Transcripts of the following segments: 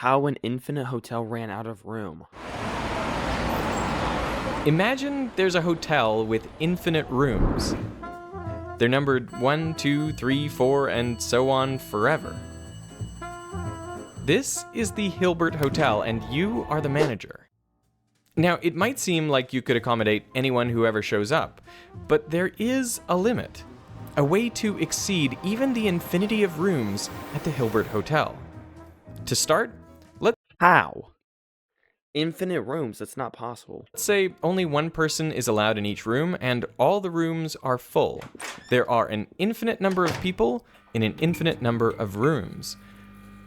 How an infinite hotel ran out of room. Imagine there's a hotel with infinite rooms. They're numbered 1, 2, 3, 4, and so on forever. This is the Hilbert Hotel, and you are the manager. Now, it might seem like you could accommodate anyone who ever shows up, but there is a limit. A way to exceed even the infinity of rooms at the Hilbert Hotel. To start, How? Infinite rooms, that's not possible. let's say only one person is allowed in each room and all the rooms are full. There are an infinite number of people in an infinite number of rooms.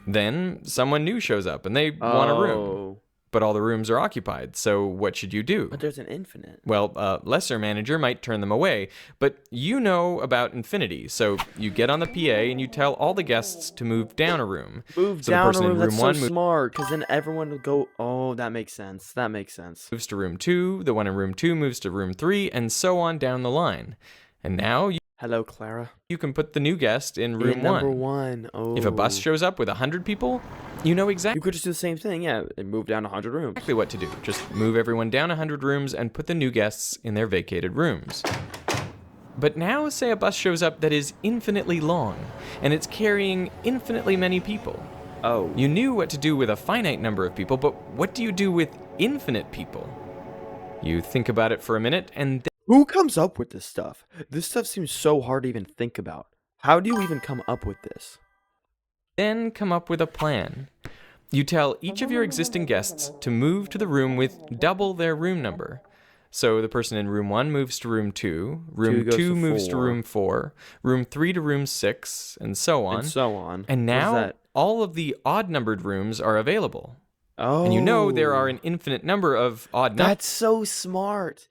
Then someone new shows up and they want a room, but all the rooms are occupied, so what should you do? But there's an infinite. Well, a lesser manager might turn them away, but you know about infinity, so you get on the PA and you tell all the guests to move down a room. Move So the down a person in room, that's room so one smart, because then everyone will go, oh, that makes sense. That makes sense. moves to room 2, the one in room 2 moves to room 3, and so on down the line. And now Hello, Clara. you can put the new guest in room Number 1. one. Oh. If a bus shows up with 100 people, you know You exactly could just do the same thing, yeah, and move down 100 rooms. what to do. Just move everyone down 100 rooms and put the new guests in their vacated rooms. But now say a bus shows up that is infinitely long, and it's carrying infinitely many people. Oh. You knew what to do with a finite number of people, but what do you do with infinite people? You think about it for a minute, and Who comes up with this stuff? This stuff seems so hard to even think about. How do you even come up with this? then come up with a plan. You tell each of your existing guests to move to the room with double their room number. So the person in room 1 moves to room 2, room Two goes 2 to moves to 4. room 4, room 3 to room 6, and so on. And so on. And What is now that? all of the odd numbered rooms are available. Oh. And you know there are an infinite number of odd That's so smart.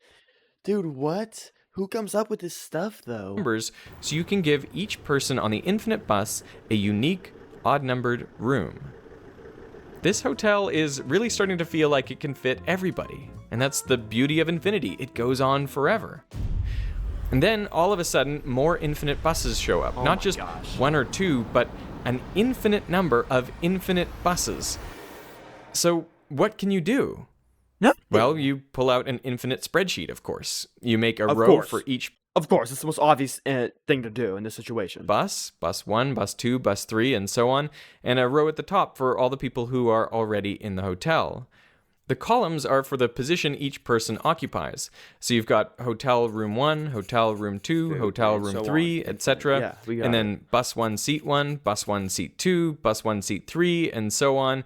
Dude, what? Who comes up with this stuff, though? numbers, so you can give each person on the infinite bus a unique odd numbered room. This hotel is really starting to feel like it can fit everybody, and that's the beauty of infinity. It goes on forever. And then all of a sudden, more infinite buses show up. Not just one or two, but an infinite number of infinite buses. So what can you do? No. Well, you pull out an infinite spreadsheet, of course. You make a Of row course. for each Of course, it's the most obvious thing to do in this situation. bus 1, bus 2, bus 3, and so on, and a row at the top for all the people who are already in the hotel. The columns are for the position each person occupies. So you've got hotel room 1, hotel room 2, hotel and room so 3, on. etc. Yeah, we got And it. then bus 1 seat 1, bus 1 seat 2, bus 1 seat 3, and so on.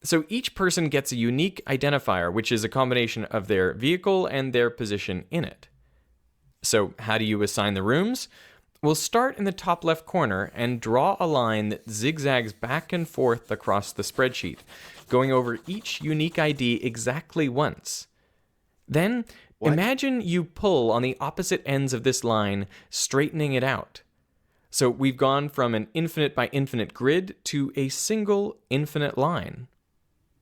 So each person gets a unique identifier, which is a combination of their vehicle and their position in it. So how do you assign the rooms? We'll start in the top left corner and draw a line that zigzags back and forth across the spreadsheet, going over each unique ID exactly once. Then, imagine you pull on the opposite ends of this line, straightening it out. So we've gone from an infinite by infinite grid to a single infinite line.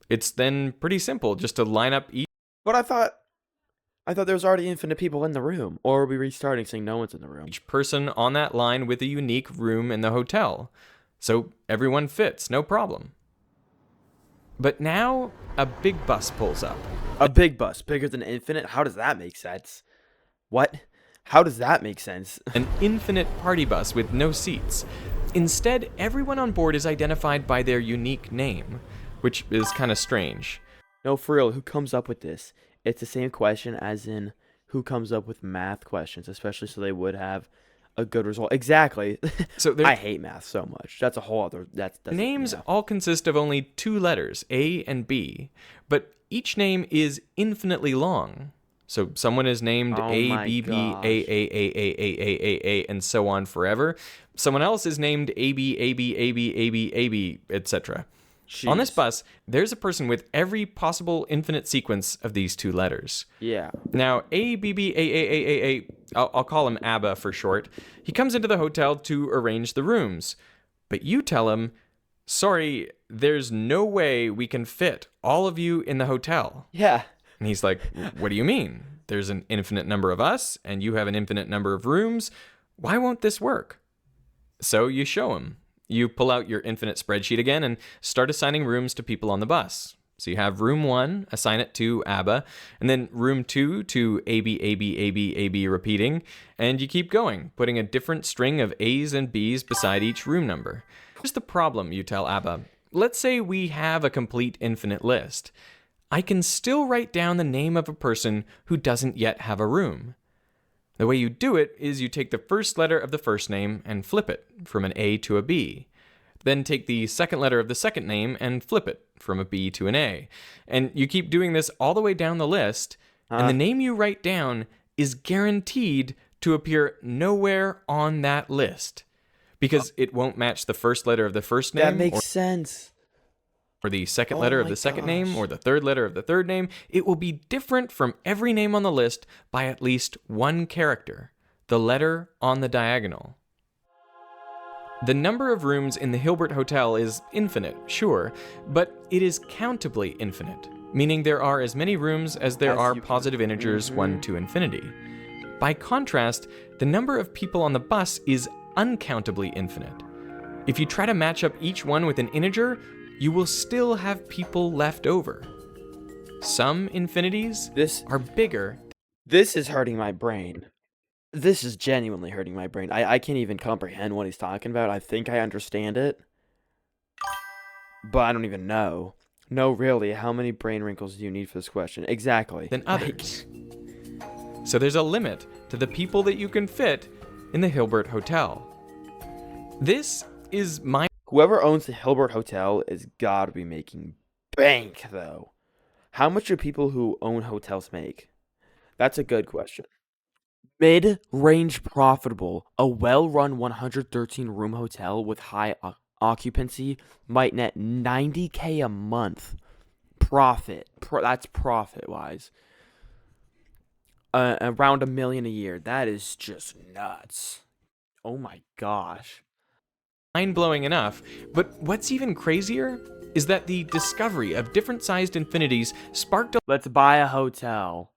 It's then pretty simple just to line up But I thought there was already infinite people in the room. Or are we restarting saying no one's in the room? each person on that line with a unique room in the hotel. So everyone fits, no problem. But now a big bus pulls up. A big bus, bigger than infinite? How does that make sense? What? How does that make sense? An infinite party bus with no seats. Instead, everyone on board is identified by their unique name, which is kind of strange. No, for real, who comes up with this? It's the same question as in who comes up with math questions, especially so they would have a good result. Exactly. So I hate math so much. That's a whole other. That's names yeah. all consist of only 2 letters, A and B, but each name is infinitely long. So someone is named Oh A, my B, B, gosh. A, and so on forever. Someone else is named A, B, A, B, A, B, A, B, A, B, etc. On this Jeez. bus, there's a person with every possible infinite sequence of these 2 letters. Yeah. Now, A, B, B, A, I'll call him ABBA for short. He comes into the hotel to arrange the rooms. But you tell him, sorry, there's no way we can fit all of you in the hotel. Yeah. And he's like, what do you mean? There's an infinite number of us, and you have an infinite number of rooms. Why won't this work? So you show him. You pull out your infinite spreadsheet again and start assigning rooms to people on the bus. So you have room 1, assign it to ABBA, and then room 2 to AB, AB, AB, AB repeating, and you keep going, putting a different string of A's and B's beside each room number. Here's the problem, you tell ABBA. Let's say we have a complete infinite list. I can still write down the name of a person who doesn't yet have a room. The way you do it is you take the first letter of the first name and flip it from an A to a B. Then take the second letter of the second name and flip it from a B to an A. And you keep doing this all the way down the list, and the name you write down is guaranteed to appear nowhere on that list because it won't match the first letter of the first name. That makes sense. Or the second letter of the second name, or the third letter of the third name. It will be different from every name on the list by at least one character, the letter on the diagonal. The number of rooms in the Hilbert Hotel is infinite, sure, but it is countably infinite, meaning there are as many rooms as there are positive integers 1 to infinity. By contrast, the number of people on the bus is uncountably infinite. If you try to match up each one with an integer, you will still have people left over. Some infinities are bigger. This is hurting my brain. This is genuinely hurting my brain. I can't even comprehend what he's talking about. I think I understand it, but I don't even know. No, really, how many brain wrinkles do you need for this question? Exactly. Than others. So there's a limit to the people that you can fit in the Hilbert Hotel. This is my... Whoever owns the Hilbert Hotel is gotta be making bank, though. How much do people who own hotels make? That's a good question. Mid-range profitable, a well-run 113-room hotel with high occupancy might net $90K a month. Profit. That's profit-wise. Around $1 million a year. That is just nuts. Oh my gosh. Mind-blowing enough, but what's even crazier is that the discovery of different-sized infinities sparked a... Let's buy a hotel.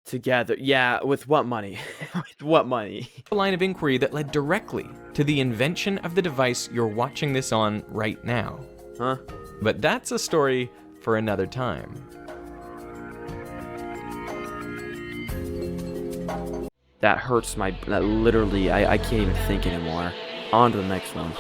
Together. Yeah, with what money? With what money? A line of inquiry that led directly to the invention of the device you're watching this on right now. Huh? But that's a story for another time. That hurts my... That literally, I can't even think anymore. On to the next one.